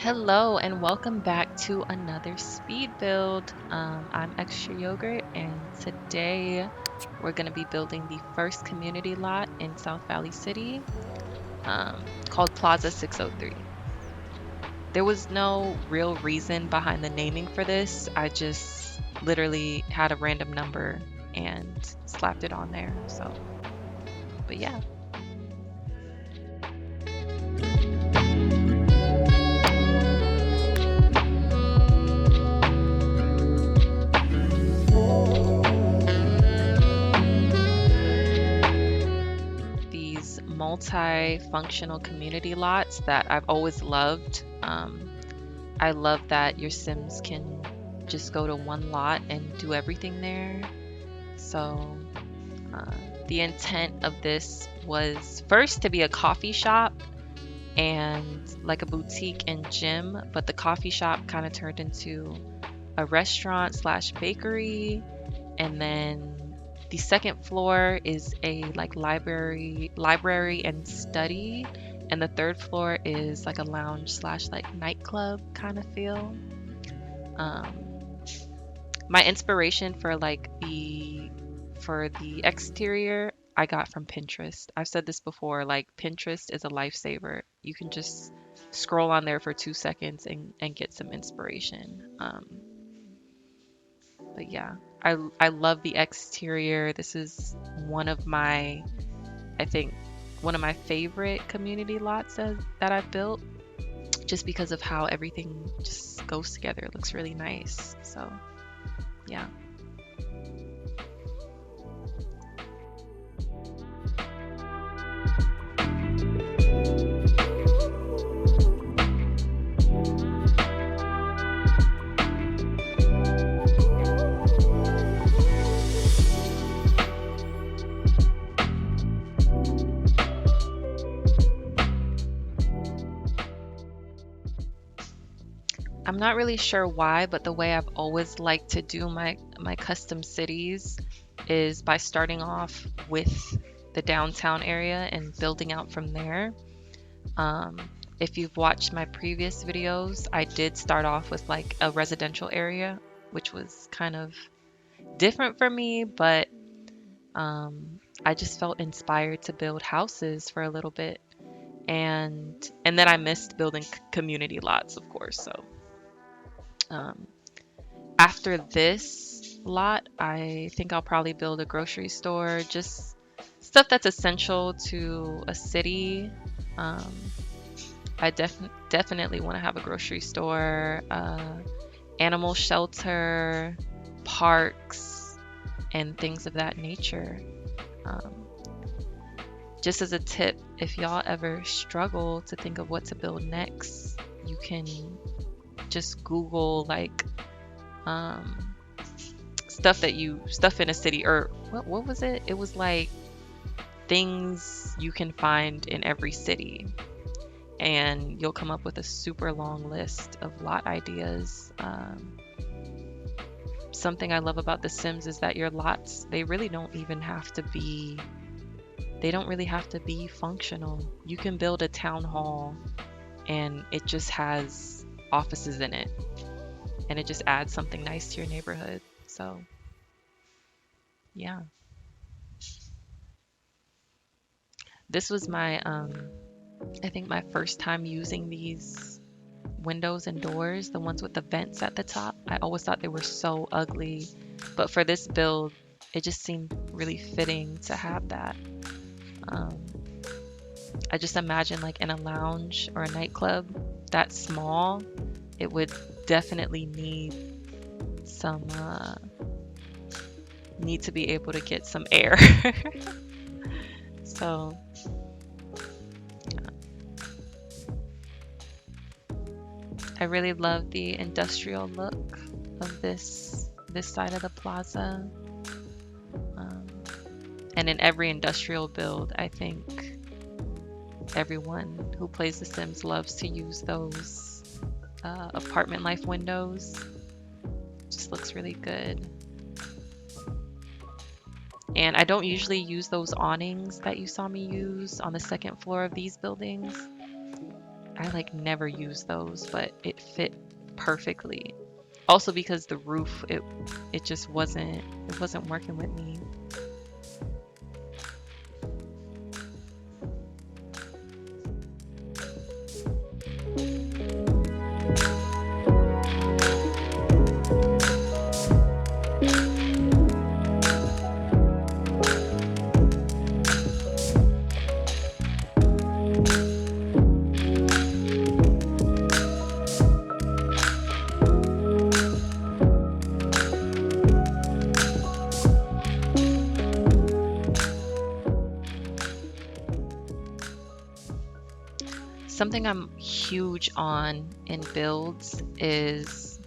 Hello and welcome back to another speed build. I'm Extraayogurt and today we're going to be building the first community lot in South Valley City called Plaza 603. There was no real reason behind the naming for this. I just literally had a random number and slapped it on there. But yeah. These multi-functional community lots that I've always loved. I love that your Sims can just go to one lot and do everything there. So, uh, the intent of this was first to be a coffee shop and like a boutique and gym, but the coffee shop kind of turned into a restaurant slash bakery, and then the second floor is a like library and study, and the third floor is like a lounge slash like nightclub kind of feel. um, my inspiration for the exterior I got from Pinterest. I've said this before, like Pinterest is a lifesaver. You can just scroll on there for 2 seconds and get some inspiration. But yeah, I love the exterior. This is one of my, I think, one of my favorite community lots that I've built, just because of how everything just goes together. It looks really nice. So yeah. I'm not really sure why, but the way I've always liked to do my custom cities is by starting off with the downtown area and building out from there. Um, if you've watched my previous videos, I did start off with like a residential area, which was kind of different for me, but I just felt inspired to build houses for a little bit, and then I missed building community lots, of course. So um, after this lot, I think I'll probably build a grocery store, just stuff that's essential to a city. Um, I definitely want to have a grocery store, animal shelter, parks, and things of that nature. Um, just as a tip, if y'all ever struggle to think of what to build next, you can just Google like um, stuff in a city, or what was it? It was like things you can find in every city, and you'll come up with a super long list of lot ideas. Something I love about The Sims is that your lots, they don't really have to be functional. You can build a town hall and it just has offices in it, and it just adds something nice to your neighborhood. So yeah, this was my I think my first time using these windows and doors, the ones with the vents at the top. I always thought they were so ugly, but for this build, it just seemed really fitting to have that. Um, I just imagine like in a lounge or a nightclub that small, it would definitely some need to be able to get some air. So I really love the industrial look of this side of the plaza. Um, and in every industrial build, I think everyone who plays The Sims loves to use those apartment life windows. Just looks really good. And I don't usually use those awnings that you saw me use on the second floor of these buildings. I like never use those, but it fit perfectly. Also because the roof, it just wasn't working with me. Something I'm huge on in builds is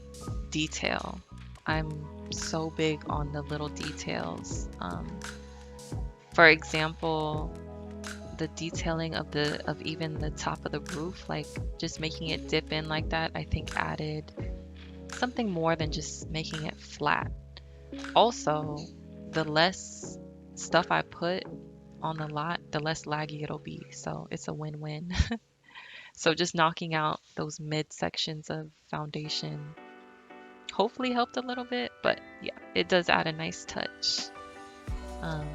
detail. I'm so big on the little details. For example, the detailing of even the top of the roof, like just making it dip in like that, I think added something more than just making it flat. Also, the less stuff I put on the lot, the less laggy it'll be. So it's a win-win. So just knocking out those mid sections of foundation hopefully helped a little bit, but yeah, it does add a nice touch. Um,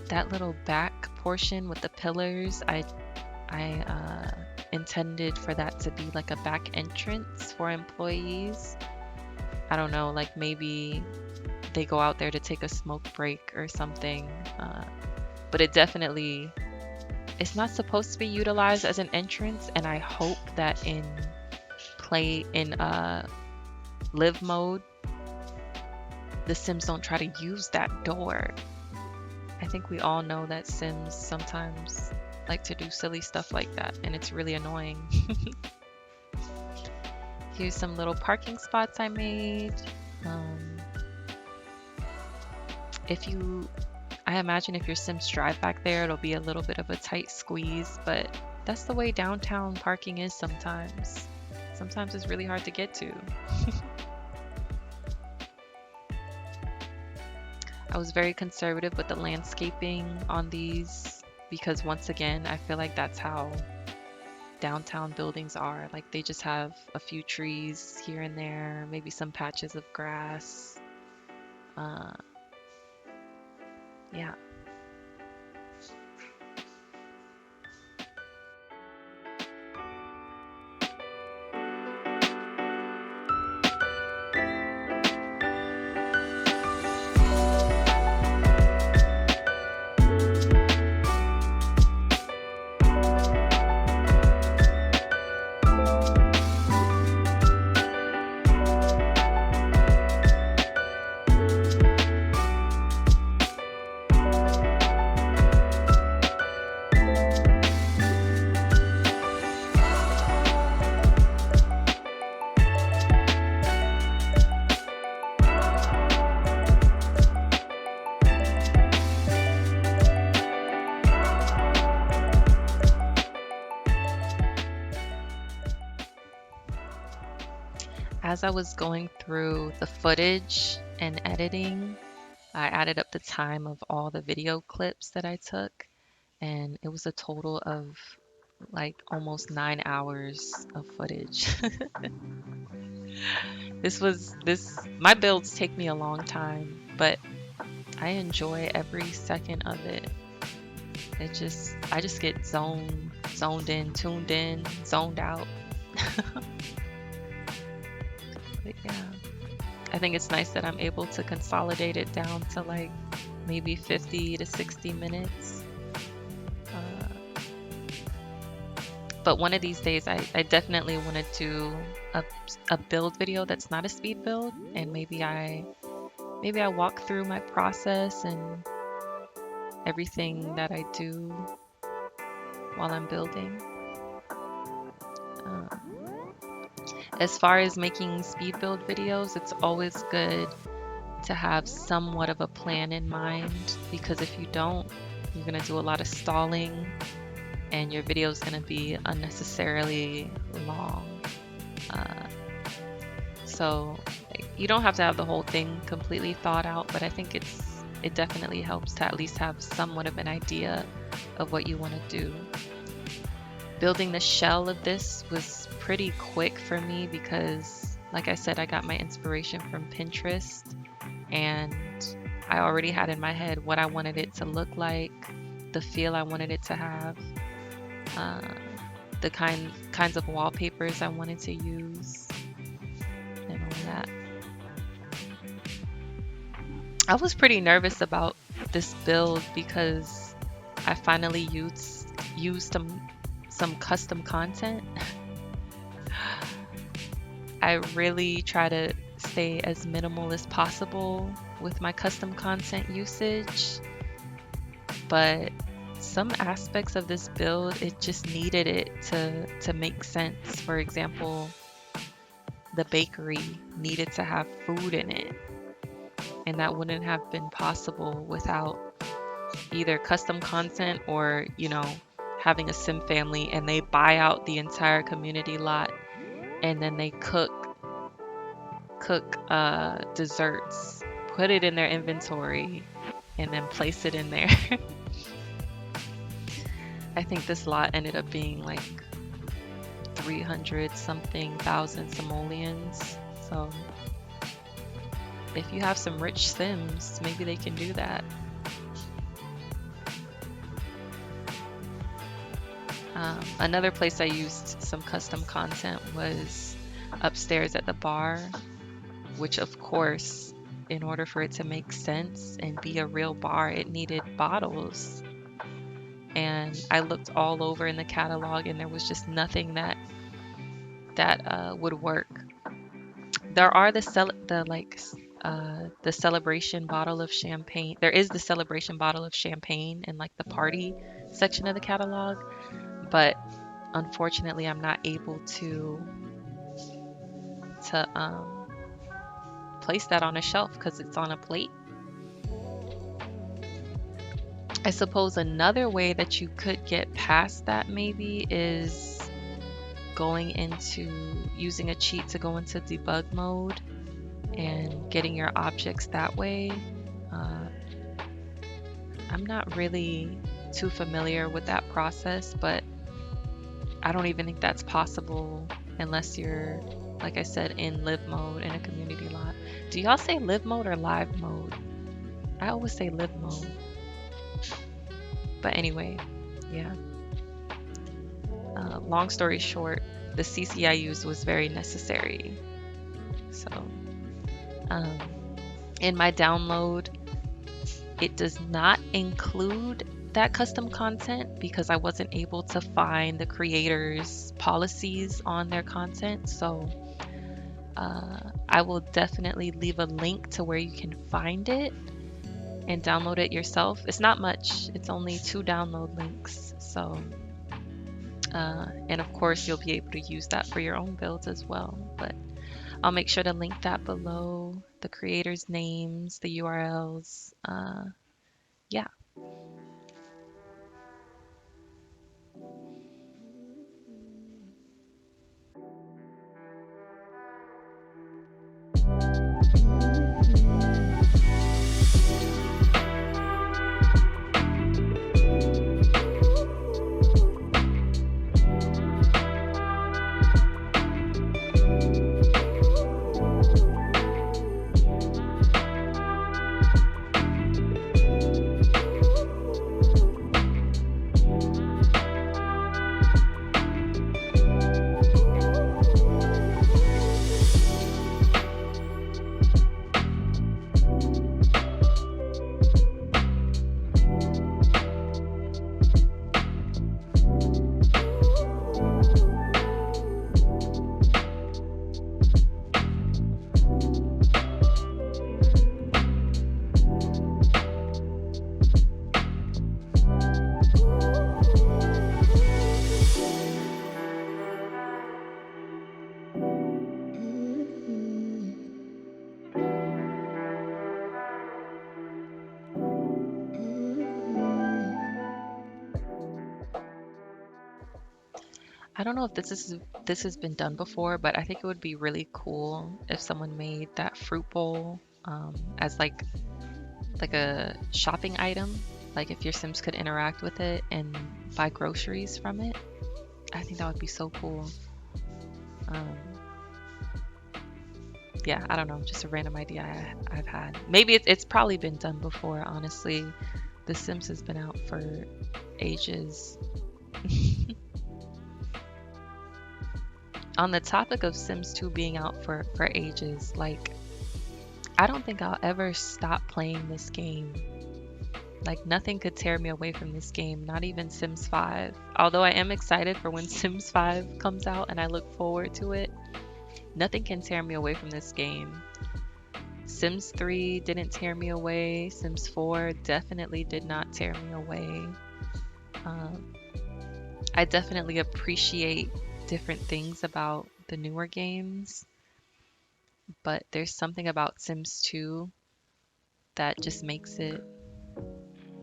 that little back portion with the pillars, I intended for that to be like a back entrance for employees. I don't know, like maybe they go out there to take a smoke break or something. But it's not supposed to be utilized as an entrance, and I hope that in live mode, the Sims don't try to use that door. I think we all know that Sims sometimes like to do silly stuff like that, and it's really annoying. Here's some little parking spots I made. I imagine if your Sims drive back there, it'll be a little bit of a tight squeeze, but that's the way downtown parking is sometimes. Sometimes it's really hard to get to. I was very conservative with the landscaping on these because once again, I feel like that's how downtown buildings are. Like they just have a few trees here and there, maybe some patches of grass. Yeah. As I was going through the footage and editing, I added up the time of all the video clips that I took, and it was a total of like almost 9 hours of footage. My builds take me a long time, but I enjoy every second of it. I just get zoned in, tuned in, zoned out. But yeah, I think it's nice that I'm able to consolidate it down to like maybe 50 to 60 minutes. But one of these days, I definitely want to do a build video that's not a speed build, and maybe I walk through my process and everything that I do while I'm building. As far as making speed build videos, it's always good to have somewhat of a plan in mind, because if you don't, you're going to do a lot of stalling and your video is going to be unnecessarily long. So you don't have to have the whole thing completely thought out, but I think it definitely helps to at least have somewhat of an idea of what you want to do. Building the shell of this was pretty quick for me because, like I said, I got my inspiration from Pinterest, and I already had in my head what I wanted it to look like, the feel I wanted it to have, uh, the kinds of wallpapers I wanted to use, and all that. I was pretty nervous about this build because I finally used some custom content. I really try to stay as minimal as possible with my custom content usage, but some aspects of this build, it just needed it to make sense. For example, the bakery needed to have food in it, and that wouldn't have been possible without either custom content or, having a sim family and they buy out the entire community lot, and then they cook desserts, put it in their inventory, and then place it in there. I think this lot ended up being like 300 something thousand simoleons. So if you have some rich sims, maybe they can do that. Another place I used some custom content was upstairs at the bar, which of course, in order for it to make sense and be a real bar, it needed bottles. And I looked all over in the catalog, and there was just nothing that would work. There are the celebration bottle of champagne. There is the celebration bottle of champagne in like the party section of the catalog, but unfortunately, I'm not able to place that on a shelf because it's on a plate. I suppose another way that you could get past that maybe is using a cheat to go into debug mode and getting your objects that way. I'm not really too familiar with that process, but I don't even think that's possible unless you're, like I said, in live mode in a community lot. Do y'all say live mode or live mode? I always say live mode. But anyway, yeah. Long story short, the CC I used was very necessary. So, in my download, it does not include that custom content because I wasn't able to find the creators' policies on their content. So I will definitely leave a link to where you can find it and download it yourself. It's not much. It's only 2 download links. So, and of course you'll be able to use that for your own builds as well. But I'll make sure to link that below, the creators' names, the URLs. Yeah. I don't know if this has been done before, but I think it would be really cool if someone made that fruit bowl as like a shopping item. Like if your Sims could interact with it and buy groceries from it. I think that would be so cool. Um, yeah, I don't know, just a random idea I've had. Maybe it's probably been done before, honestly. The Sims has been out for ages. On the topic of Sims 2 being out for ages, like, I don't think I'll ever stop playing this game. Like, nothing could tear me away from this game, not even Sims 5. Although I am excited for when Sims 5 comes out and I look forward to it, nothing can tear me away from this game. Sims 3 didn't tear me away. Sims 4 definitely did not tear me away. Um, I definitely appreciate different things about the newer games, but there's something about Sims 2 that just makes it.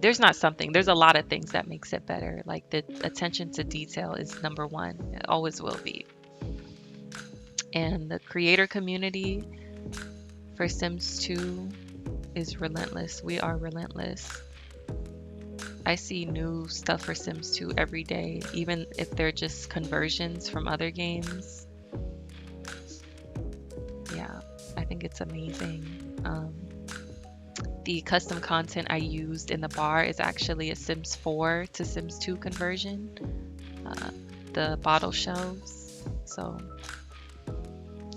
There's not something, there's a lot of things that makes it better. Like the attention to detail is number one, it always will be. And the creator community for Sims 2 is relentless. We are relentless. I see new stuff for Sims 2 every day, even if they're just conversions from other games. Yeah, I think it's amazing. The custom content I used in the bar is actually a Sims 4 to Sims 2 conversion. The bottle shelves. So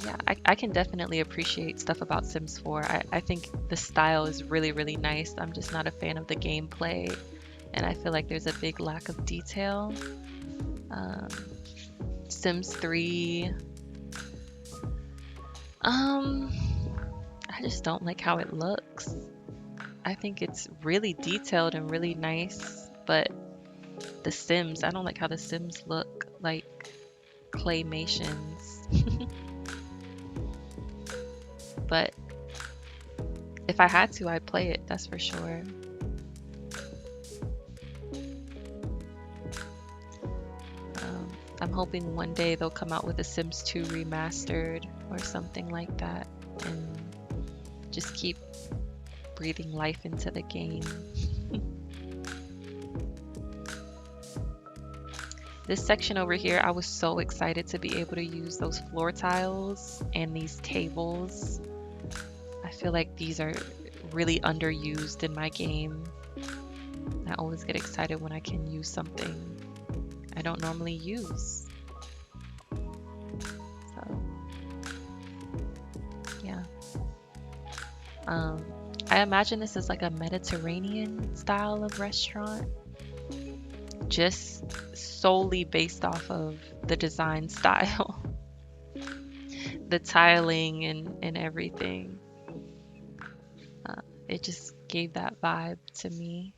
yeah, I can definitely appreciate stuff about Sims 4. I think the style is really, really nice. I'm just not a fan of the gameplay, and I feel like there's a big lack of detail. Sims 3, I just don't like how it looks. I think it's really detailed and really nice, but the Sims, I don't like how the Sims look like claymations. But if I had to, I'd play it, that's for sure. I'm hoping one day they'll come out with a Sims 2 remastered or something like that and just keep breathing life into the game. This section over here, I was so excited to be able to use those floor tiles and these tables. I feel like these are really underused in my game. I always get excited when I can use something I don't normally use. So, yeah. I imagine this is like a Mediterranean style of restaurant, just solely based off of the design style, the tiling and everything. It just gave that vibe to me.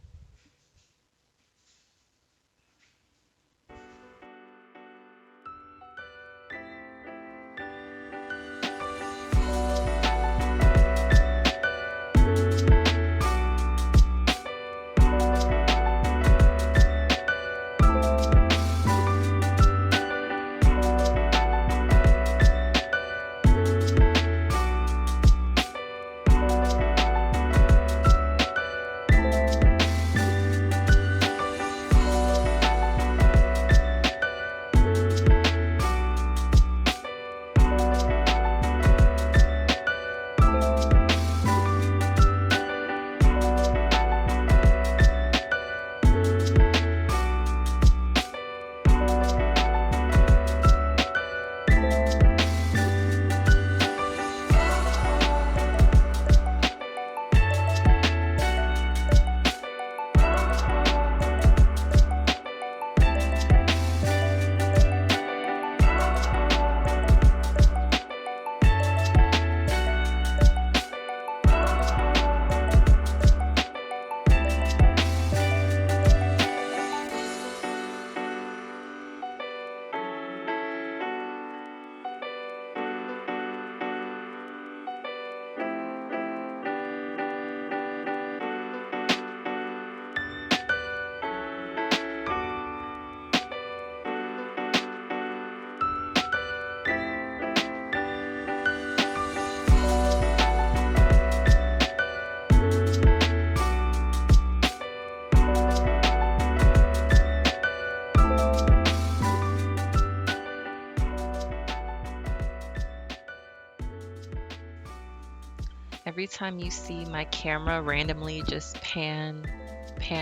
Every time you see my camera randomly just pan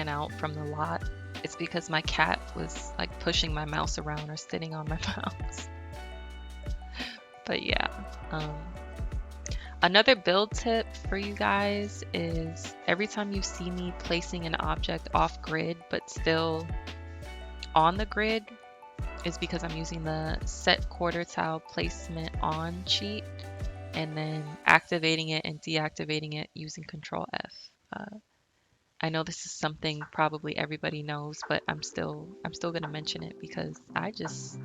out from the lot, it's because my cat was like pushing my mouse around or sitting on my mouse. But yeah, um, another build tip for you guys is every time you see me placing an object off grid but still on the grid is because I'm using the set quarter tile placement on cheat and then activating it and deactivating it using Control F. I know this is something probably everybody knows, but I'm still gonna mention it because I just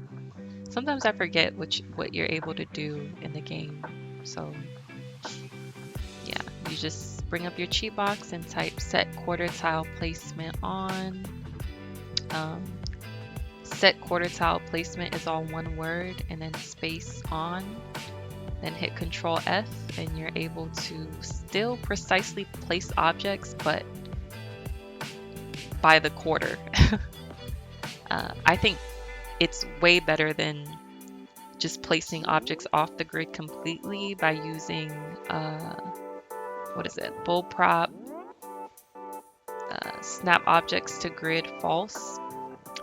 sometimes I forget what you're able to do in the game. So yeah, you just bring up your cheat box and type set quarter tile placement on. Um, set quarter tile placement is all one word, and then space on. Then hit Control F, and you're able to still precisely place objects, but by the quarter. I think it's way better than just placing objects off the grid completely by using bull prop, snap objects to grid false.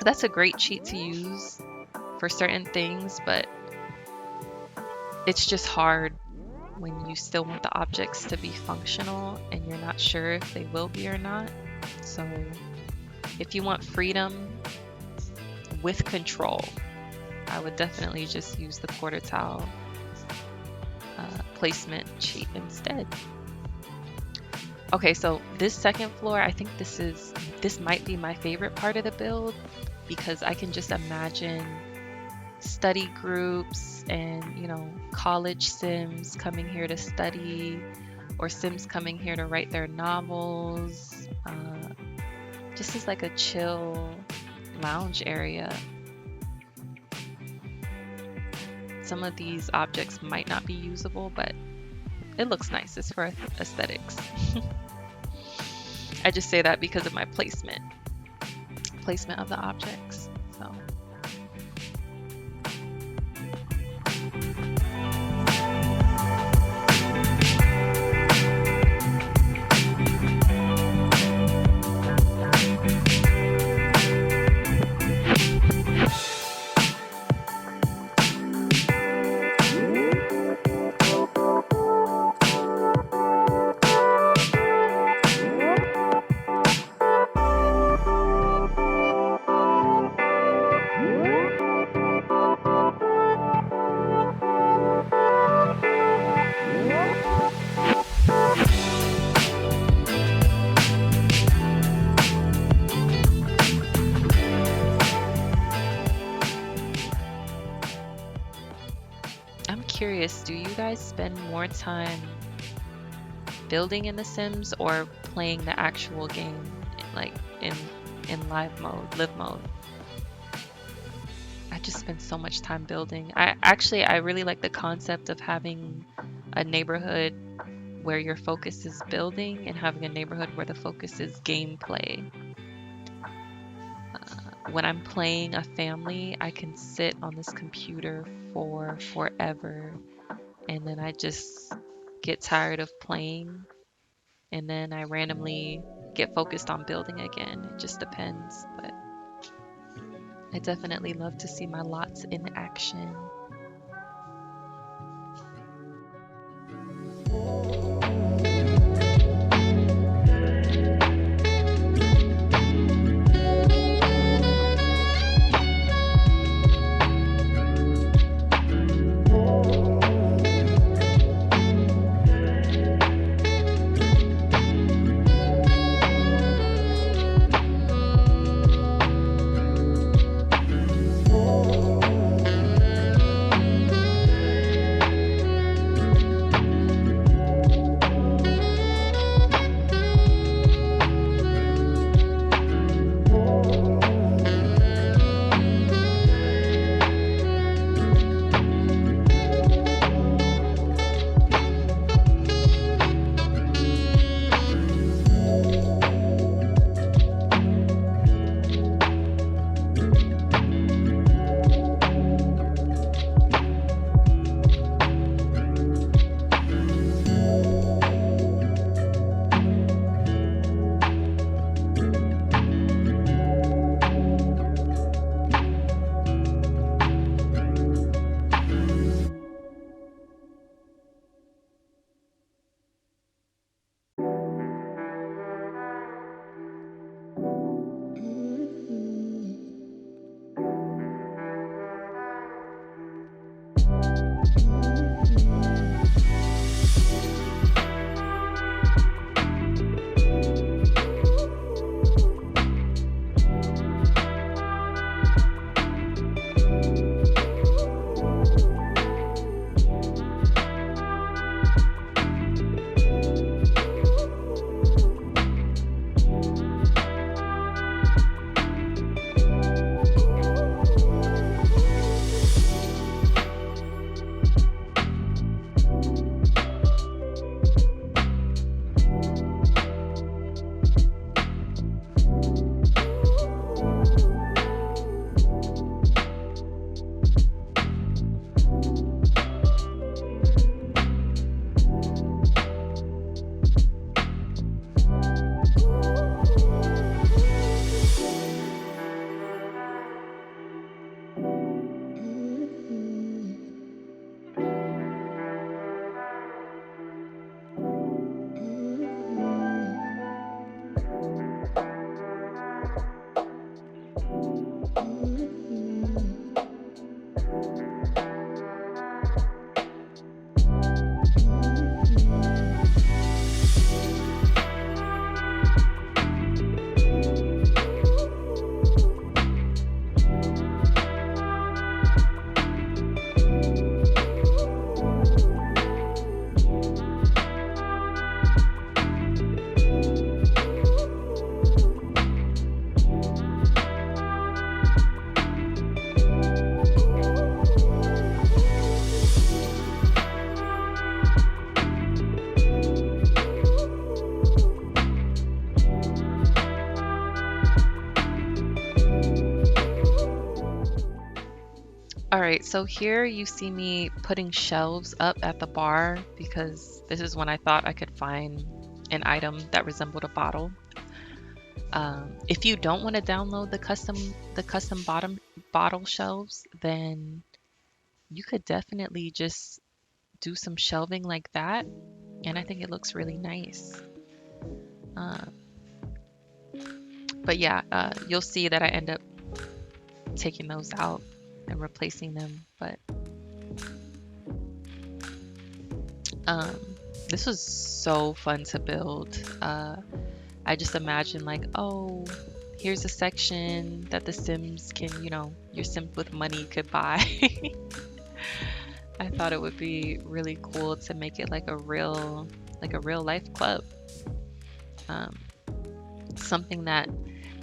That's a great cheat to use for certain things, but it's just hard when you still want the objects to be functional and you're not sure if they will be or not. So if you want freedom with control, I would definitely just use the quarter tile placement cheat instead. Okay, so this second floor, I think this might be my favorite part of the build because I can just imagine study groups and, college Sims coming here to study or Sims coming here to write their novels. Just as like a chill lounge area. Some of these objects might not be usable, but it looks nice. It's for aesthetics. I just say that because of my placement of the objects. So. Curious, do you guys spend more time building in The Sims or playing the actual game, like in live mode? I just spend so much time building. I really like the concept of having a neighborhood where your focus is building and having a neighborhood where the focus is gameplay. When I'm playing a family, I can sit on this computer for forever and then I just get tired of playing and then I randomly get focused on building again. It just depends, but I definitely love to see my lots in action. All right, so here you see me putting shelves up at the bar because this is when I thought I could find an item that resembled a bottle. If you don't want to download the custom bottle shelves, then you could definitely just do some shelving like that, and I think it looks really nice. Uh, but yeah, you'll see that I end up taking those out and replacing them. But um, this was so fun to build. I just imagine like, oh, here's a section that the Sims can, your Sims with money could buy. I thought it would be really cool to make it like a real life club. Um, Something that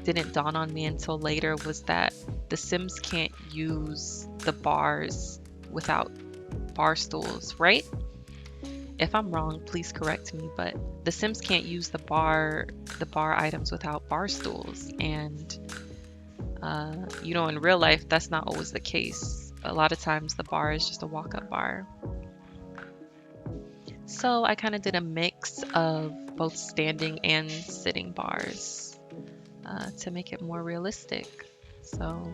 didn't dawn on me until later was that the Sims can't use the bars without bar stools, right? If I'm wrong, please correct me, but the Sims can't use the bar items without bar stools. And in real life, that's not always the case. A lot of times the bar is just a walk-up bar. So I kind of did a mix of both standing and sitting bars to make it more realistic. So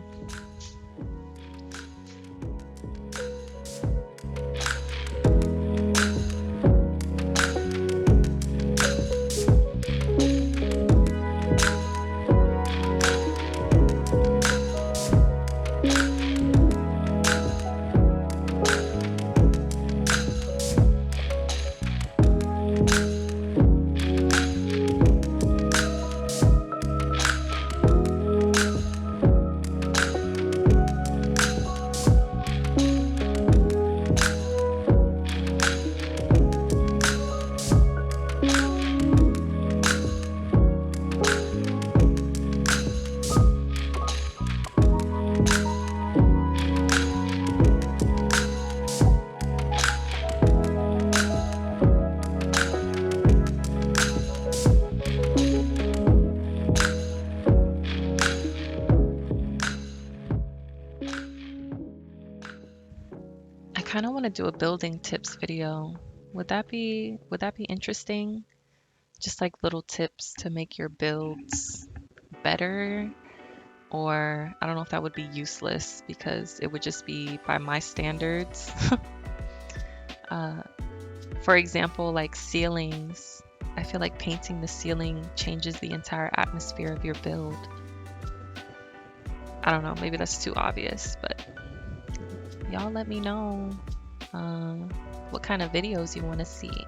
I kind of want to do a building tips video. Would that be interesting? Just like little tips to make your builds better, or I don't know if that would be useless because it would just be by my standards. uh, for example, like ceilings. I feel like painting the ceiling changes the entire atmosphere of your build. I don't know, maybe that's too obvious, but y'all let me know uh, what kind of videos you want to see.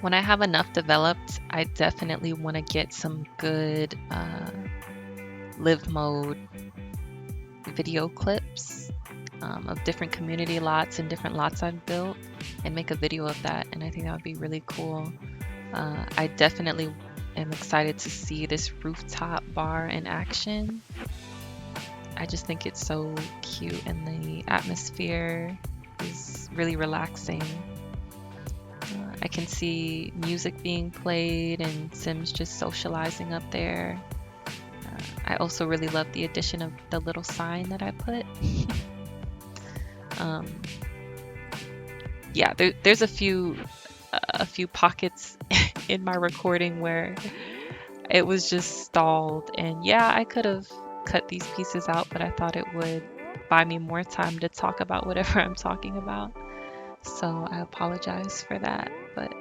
When I have enough developed, I definitely want to get some good live mode video clips of different community lots and different lots I've built and make a video of that. And I think that would be really cool. I definitely am excited to see this rooftop bar in action. I just think it's so cute and the atmosphere is really relaxing. I can see music being played and Sims just socializing up there. I also really love the addition of the little sign that I put. Yeah, there's a few pockets in my recording where it was just stalled, and yeah, I could have cut these pieces out, but I thought it would buy me more time to talk about whatever I'm talking about. So I apologize for that, but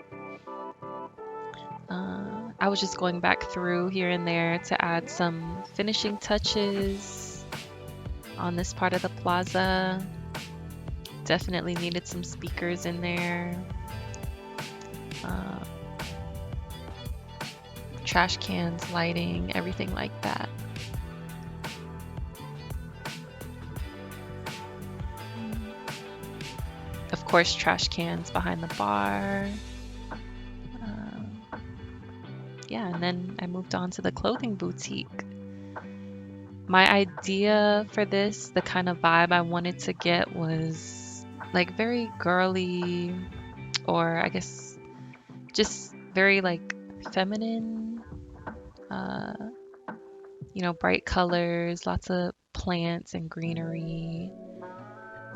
I was just going back through here and there to add some finishing touches on this part of the plaza. Definitely needed some speakers in there. Trash cans, lighting, everything like that. Of course, trash cans behind the bar. Yeah, and then I moved on to the clothing boutique. My idea for this, the kind of vibe I wanted to get was like very girly, or I guess just very like feminine, bright colors, lots of plants and greenery.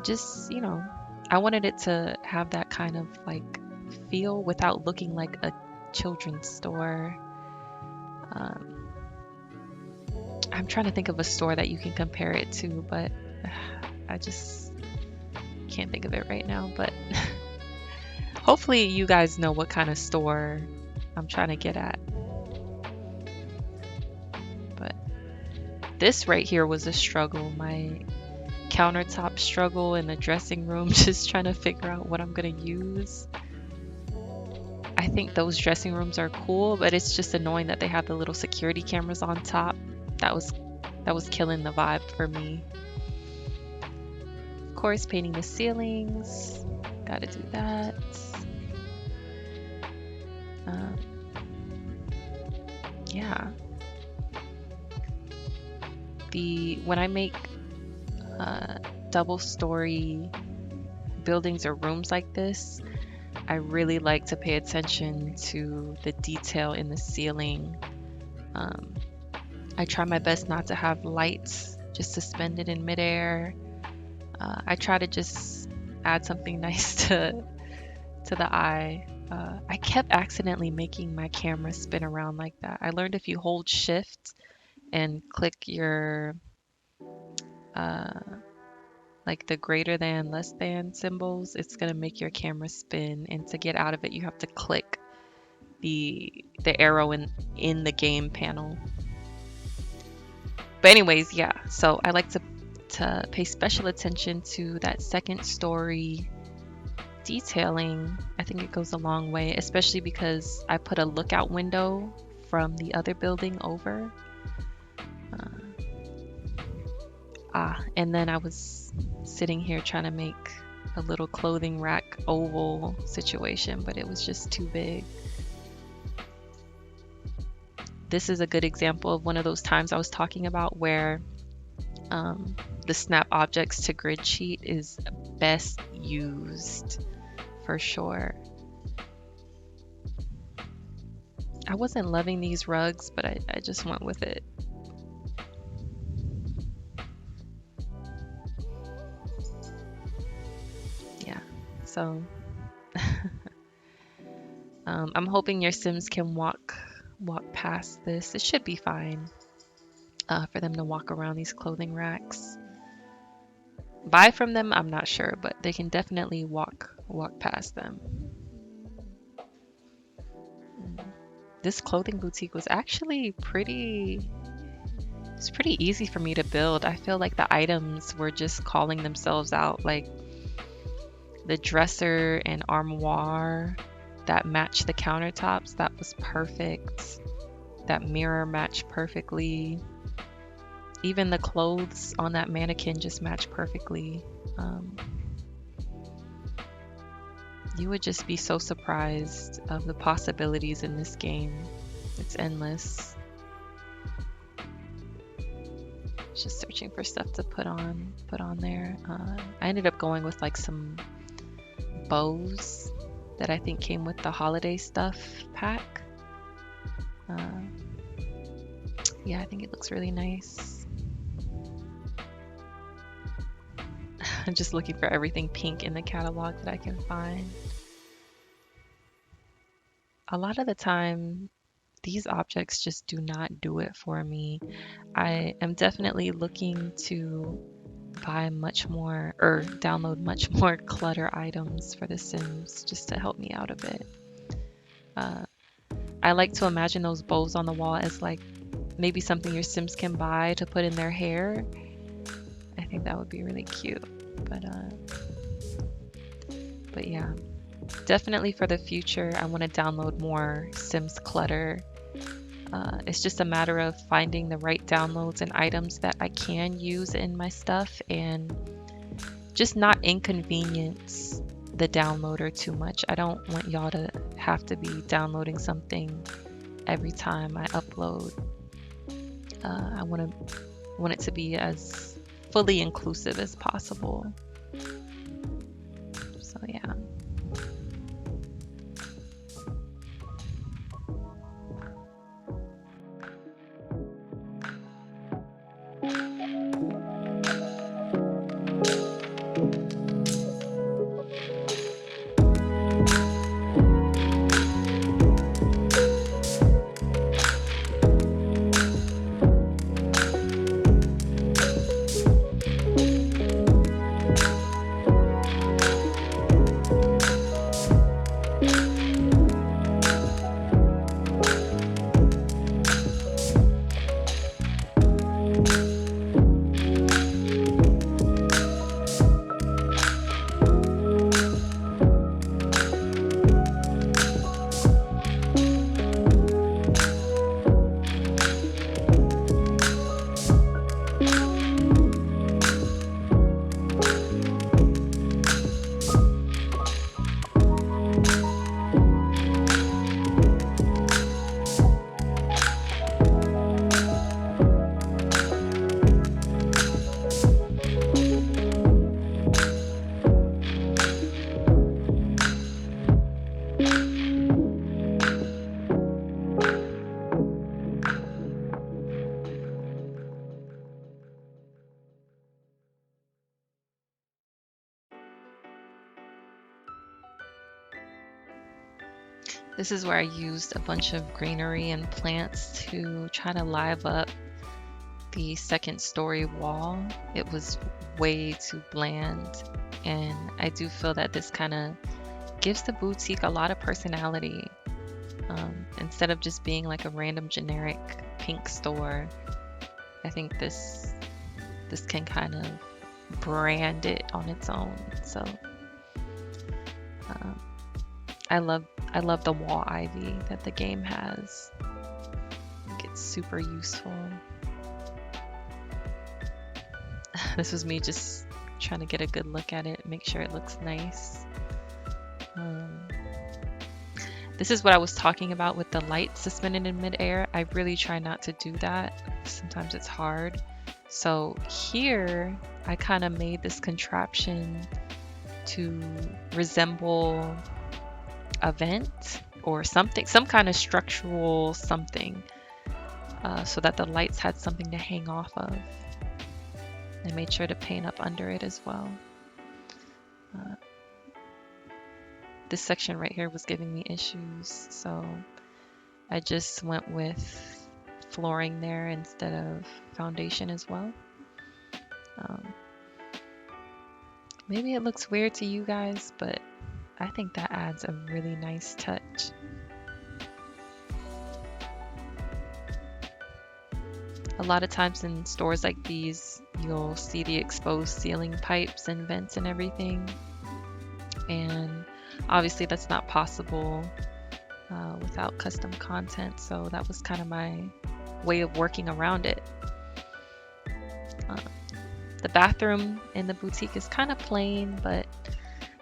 Just, I wanted it to have that kind of like feel without looking like a children's store. I'm trying to think of a store that you can compare it to, but I just can't think of it right now. But hopefully you guys know what kind of store I'm trying to get at. But this right here was a struggle. My countertop struggle in the dressing room, just trying to figure out what I'm gonna use. I think those dressing rooms are cool, but it's just annoying that they have the little security cameras on top. That was killing the vibe for me. Of course, painting the ceilings. Gotta do that. Yeah. When I make double-story buildings or rooms like this, I really like to pay attention to the detail in the ceiling. I try my best not to have lights just suspended in midair. I try to just add something nice to the eye. I kept accidentally making my camera spin around like that. I learned if you hold shift and click your like the greater than, less than symbols, it's gonna make your camera spin, and to get out of it you have to click the arrow in the game panel. But anyways, yeah, so I like to pay special attention to that second story detailing. I think it goes a long way, especially because I put a lookout window from the other building over. And then I was sitting here trying to make a little clothing rack oval situation, but it was just too big. This is a good example of one of those times I was talking about where the snap objects to grid sheet is best used for sure. I wasn't loving these rugs, but I just went with it. Yeah, so I'm hoping your Sims can walk past this. It should be fine for them to walk around these clothing racks. Buy from them, I'm not sure, but they can definitely walk past them. This clothing boutique was actually pretty easy for me to build. I feel like the items were just calling themselves out, like the dresser and armoire that matched the countertops. That was perfect. That mirror matched perfectly. Even the clothes on that mannequin just matched perfectly. You would just be so surprised of the possibilities in this game. It's endless. Just searching for stuff to put on there. I ended up going with like some bows that I think came with the holiday stuff pack. Yeah, I think it looks really nice. I'm just looking for everything pink in the catalog that I can find. A lot of the time, these objects just do not do it for me. I am definitely looking to buy much more or download much more clutter items for The Sims just to help me out a bit. I like to imagine those bows on the wall as like maybe something your Sims can buy to put in their hair. I think that would be really cute. But yeah, definitely for the future, I want to download more Sims clutter. It's just a matter of finding the right downloads and items that I can use in my stuff and just not inconvenience the downloader too much. I don't want y'all to have to be downloading something every time I upload. I want it to be as fully inclusive as possible. So yeah. This is where I used a bunch of greenery and plants to try to live up the second story wall. It was way too bland, and I do feel that this kind of gives the boutique a lot of personality. Instead of just being like a random generic pink store, I think this can kind of brand it on its own. So I love the wall ivy that the game has. I think it's super useful. This was me just trying to get a good look at it, make sure it looks nice. This is what I was talking about with the light suspended in midair. I really try not to do that. Sometimes it's hard. So here, I kind of made this contraption to resemble a vent or something, some kind of structural something, so that the lights had something to hang off of. I made sure to paint up under it as well. This section right here was giving me issues, so I just went with flooring there instead of foundation as well. Maybe it looks weird to you guys, but I think that adds a really nice touch. A lot of times in stores like these, you'll see the exposed ceiling pipes and vents and everything. And Obviously, that's not possible without custom content, so that was kind of my way of working around it. Uh, the bathroom in the boutique is kind of plain, but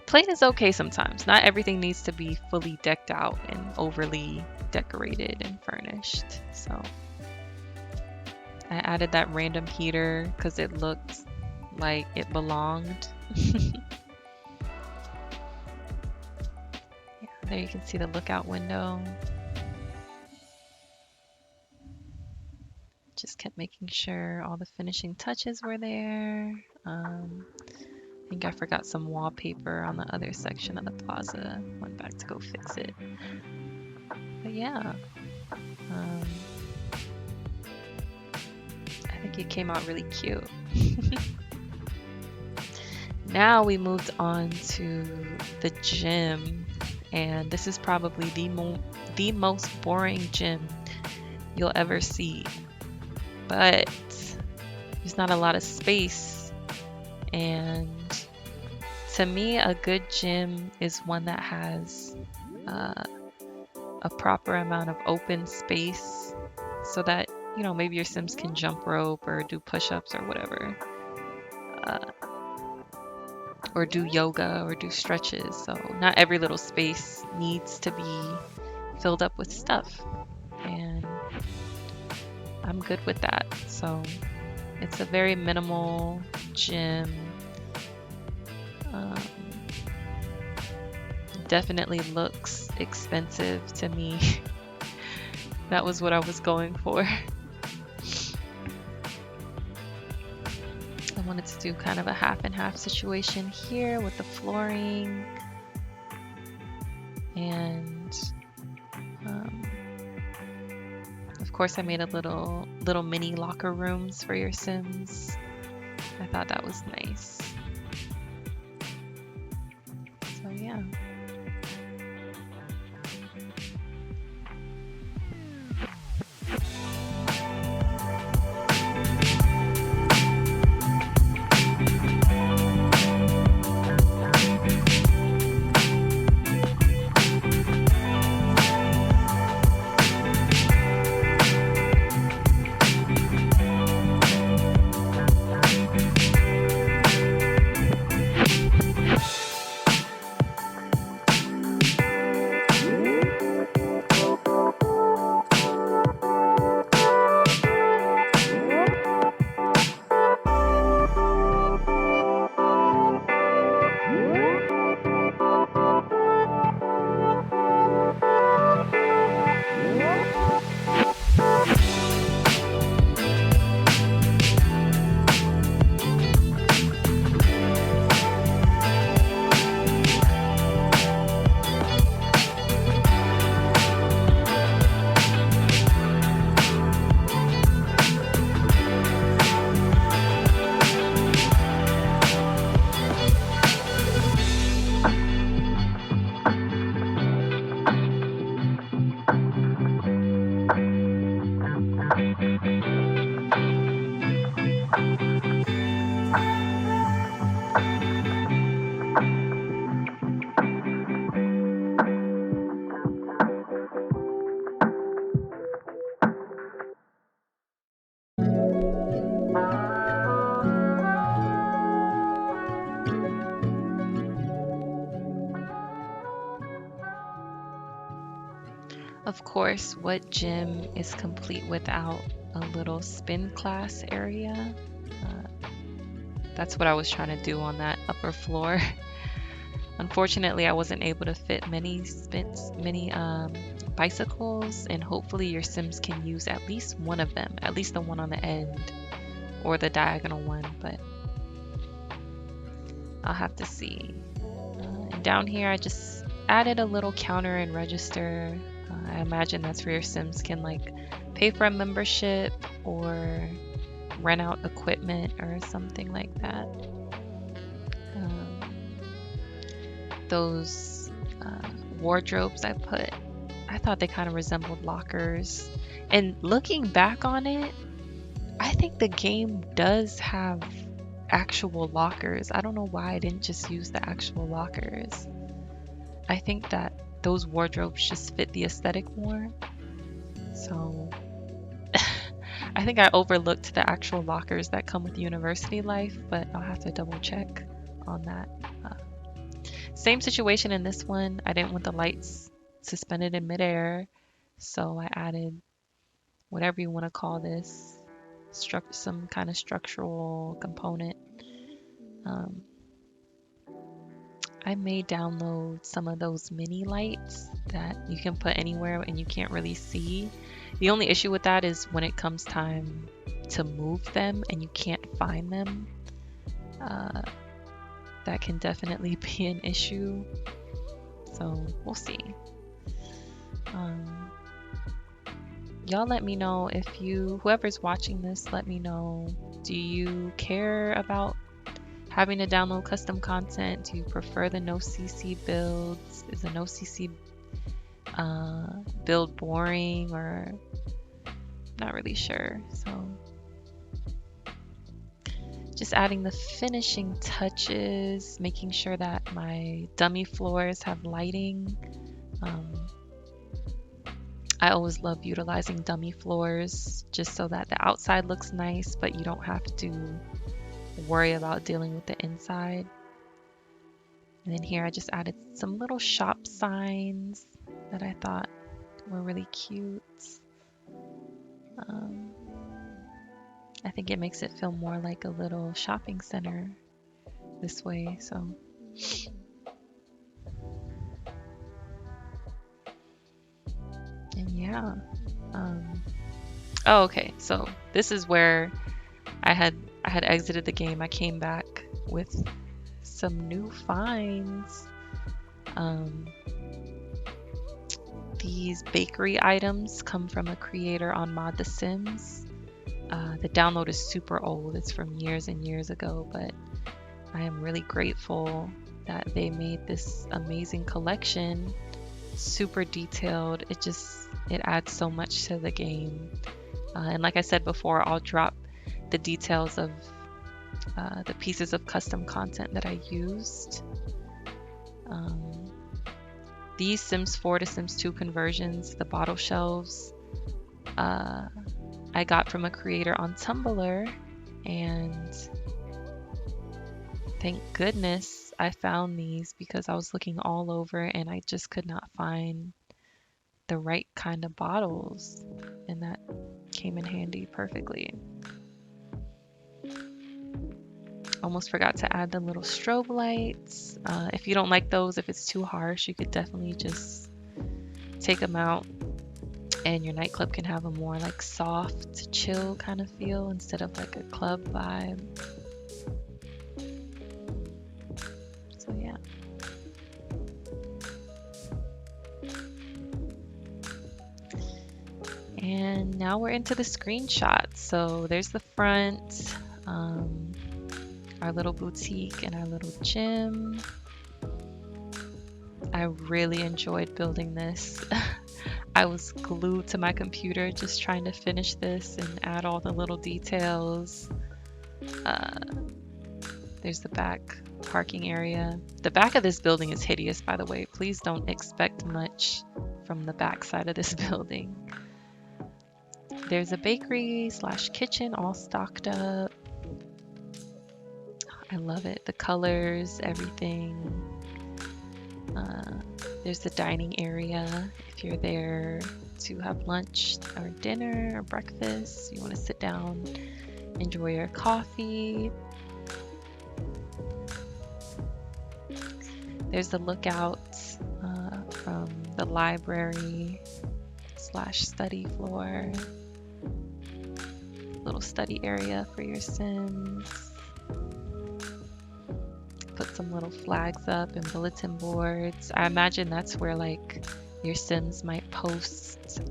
plain is okay sometimes. Not everything needs to be fully decked out and overly decorated and furnished. So I added that random heater because it looked like it belonged. Yeah, there you can see the lookout window. Just kept making sure all the finishing touches were there. I think I forgot some wallpaper on the other section of the plaza. Went back to go fix it. But yeah, I think it came out really cute. Now we moved on to the gym, and this is probably the most boring gym you'll ever see. But there's not a lot of space, and to me, a good gym is one that has a proper amount of open space so that, you know, maybe your Sims can jump rope or do push-ups or whatever, or do yoga or do stretches. So not every little space needs to be filled up with stuff, and I'm good with that. So it's a very minimal gym. Definitely looks expensive to me. That was what I was going for. I wanted to do kind of a half and half situation here with the flooring, and of course I made a little mini locker rooms for your Sims. I thought that was nice. So yeah. Of course, what gym is complete without a little spin class area? That's what I was trying to do on that upper floor. Unfortunately, I wasn't able to fit many bicycles, and hopefully your Sims can use at least one of them, at least the one on the end or the diagonal one, but I'll have to see. And down here, I just added a little counter and register. I imagine that's where your Sims can like pay for a membership or rent out equipment or something like that. Those wardrobes I thought they kind of resembled lockers. And looking back on it, I think the game does have actual lockers. I don't know why I didn't just use the actual lockers. I think that those wardrobes just fit the aesthetic more. So I think I overlooked the actual lockers that come with university life, but I'll have to double check on that. Uh, Same situation in this one. I didn't want the lights suspended in midair, so I added whatever you want to call this, some kind of structural component. Um, I may download some of those mini lights that you can put anywhere and you can't really see. The only issue with that is when it comes time to move them and you can't find them. Uh, that can definitely be an issue. So we'll see. Um, y'all let me know if whoever's watching this, let me know. Do you care about having to download custom content? Do you prefer the no CC builds? Is the no CC build boring, or not really sure? So just adding the finishing touches, making sure that my dummy floors have lighting. I always love utilizing dummy floors just so that the outside looks nice, but you don't have to worry about dealing with the inside. And then here I just added some little shop signs that I thought were really cute. I think it makes it feel more like a little shopping center this way. So and yeah. Oh, okay. So this is where I had exited the game. I came back with some new finds. These bakery items come from a creator on Mod The Sims. The download is super old. It's from years and years ago, but I am really grateful that they made this amazing collection. Super detailed. It adds so much to the game. And like I said before, I'll drop the details of the pieces of custom content that I used. These Sims 4 to Sims 2 conversions, the bottle shelves, I got from a creator on Tumblr, and thank goodness I found these because I was looking all over and I just could not find the right kind of bottles, and that came in handy perfectly. Almost forgot to add the little strobe lights. If you don't like those, if it's too harsh, you could definitely just take them out and your nightclub can have a more like soft, chill kind of feel instead of like a club vibe. So yeah. And now we're into the screenshots. So there's the front, our little boutique and our little gym. I really enjoyed building this. I was glued to my computer just trying to finish this and add all the little details. There's the back parking area. The back of this building is hideous, by the way. Please don't expect much from the back side of this building. There's a bakery / kitchen all stocked up. I love it. The colors, everything. There's the dining area if you're there to have lunch or dinner or breakfast. You want to sit down, enjoy your coffee. There's the lookout from the library / study floor. Little study area for your Sims. Put some little flags up and bulletin boards. I imagine that's where like your Sims might post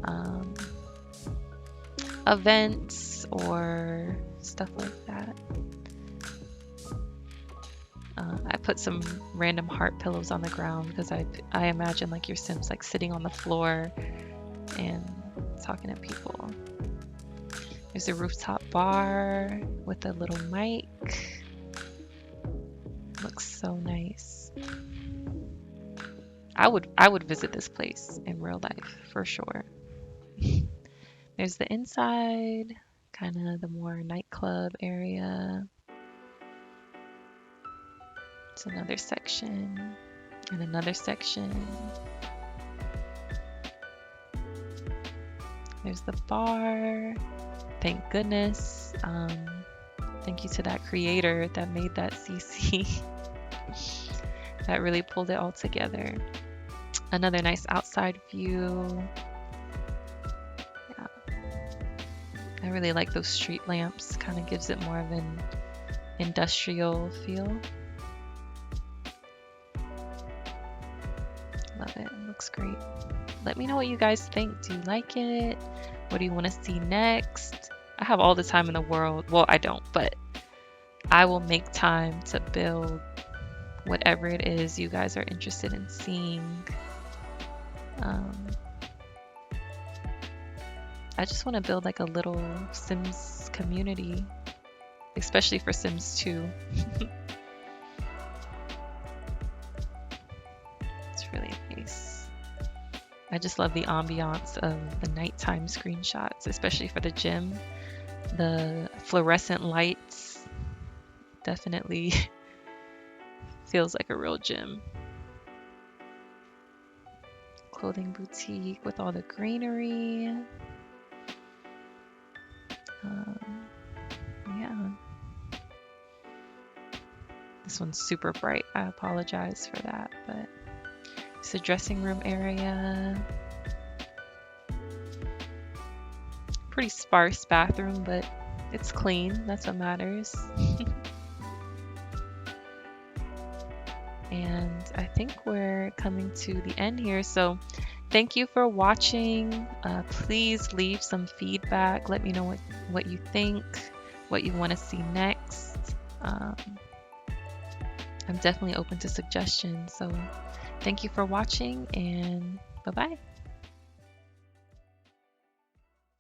events or stuff like that. I put some random heart pillows on the ground because I imagine like your Sims like sitting on the floor and talking to people. There's a rooftop bar with a little mic. Looks so nice. I would visit this place in real life for sure. There's the inside, kind of the more nightclub area. It's another section and another section. There's the bar. Thank goodness. Thank you to that creator that made that CC. That really pulled it all together. Another nice outside view. Yeah, I really like those street lamps. Kind of gives it more of an industrial feel. Love it. It looks great. Let me know what you guys think. Do you like it? What do you want to see next? I have all the time in the world. Well, I don't, but I will make time to build whatever it is you guys are interested in seeing. I just want to build like a little Sims community, especially for Sims 2. It's really nice. I just love the ambiance of the nighttime screenshots, especially for the gym. The fluorescent lights definitely feels like a real gym. Clothing boutique with all the greenery. Yeah. This one's super bright. I apologize for that, but it's a dressing room area. Pretty sparse bathroom, but it's clean. That's what matters. And I think we're coming to the end here. So thank you for watching. Please leave some feedback. Let me know what you think, what you want to see next. I'm definitely open to suggestions. So thank you for watching, and bye-bye.